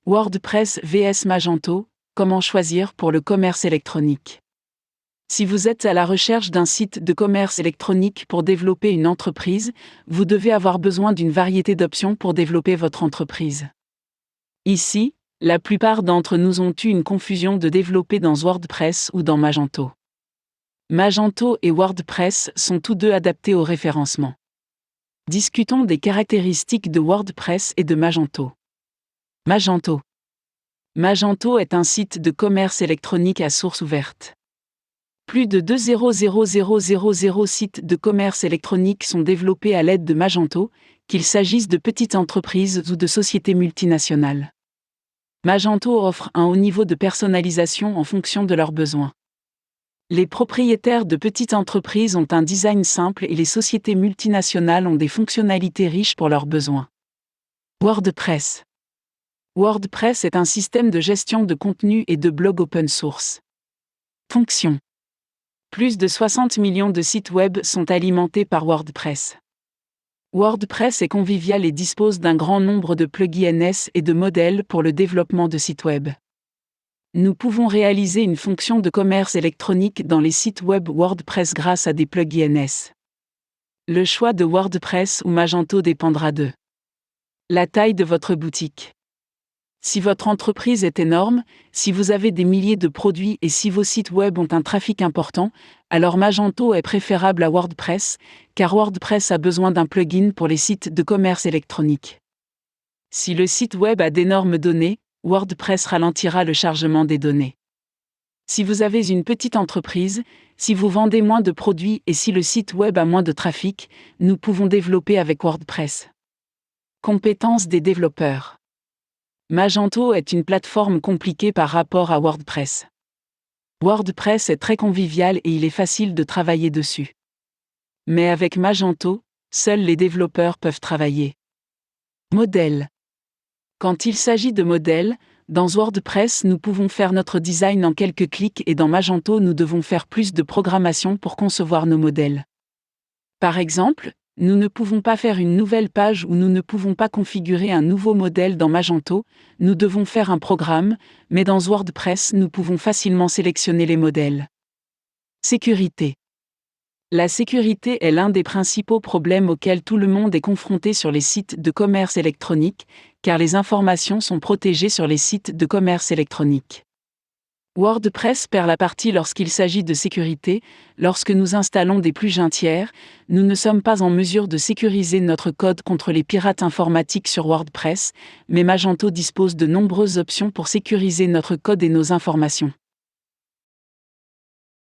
WordPress vs Magento, comment choisir pour le commerce électronique? Si vous êtes à la recherche d'un site de commerce électronique pour développer une entreprise, vous devez avoir besoin d'une variété d'options pour développer votre entreprise. Ici, la plupart d'entre nous ont eu une confusion de développer dans WordPress ou dans Magento. Magento et WordPress sont tous deux adaptés au référencement. Discutons des caractéristiques de WordPress et de Magento. Magento. Magento est un site de commerce électronique à source ouverte. Plus de 200 sites de commerce électronique sont développés à l'aide de Magento, qu'il s'agisse de petites entreprises ou de sociétés multinationales. Magento offre un haut niveau de personnalisation en fonction de leurs besoins. Les propriétaires de petites entreprises ont un design simple et les sociétés multinationales ont des fonctionnalités riches pour leurs besoins. WordPress. WordPress est un système de gestion de contenu et de blog open source. Fonction. Plus de 60 millions de sites web sont alimentés par WordPress. WordPress est convivial et dispose d'un grand nombre de plugins et de modèles pour le développement de sites web. Nous pouvons réaliser une fonction de commerce électronique dans les sites web WordPress grâce à des plugins. Le choix de WordPress ou Magento dépendra de la taille de votre boutique. Si votre entreprise est énorme, si vous avez des milliers de produits et si vos sites web ont un trafic important, alors Magento est préférable à WordPress, car WordPress a besoin d'un plugin pour les sites de commerce électronique. Si le site web a d'énormes données, WordPress ralentira le chargement des données. Si vous avez une petite entreprise, si vous vendez moins de produits et si le site web a moins de trafic, nous pouvons développer avec WordPress. Compétences des développeurs. Magento est une plateforme compliquée par rapport à WordPress. WordPress est très convivial et il est facile de travailler dessus. Mais avec Magento, seuls les développeurs peuvent travailler. Modèle. Quand il s'agit de modèles, dans WordPress nous pouvons faire notre design en quelques clics et dans Magento nous devons faire plus de programmation pour concevoir nos modèles. Par exemple, nous ne pouvons pas faire une nouvelle page ou nous ne pouvons pas configurer un nouveau modèle dans Magento, nous devons faire un programme, mais dans WordPress nous pouvons facilement sélectionner les modèles. Sécurité. La sécurité est l'un des principaux problèmes auxquels tout le monde est confronté sur les sites de commerce électronique, car les informations sont protégées sur les sites de commerce électronique. WordPress perd la partie lorsqu'il s'agit de sécurité. Lorsque nous installons des plugins tiers, nous ne sommes pas en mesure de sécuriser notre code contre les pirates informatiques sur WordPress, mais Magento dispose de nombreuses options pour sécuriser notre code et nos informations.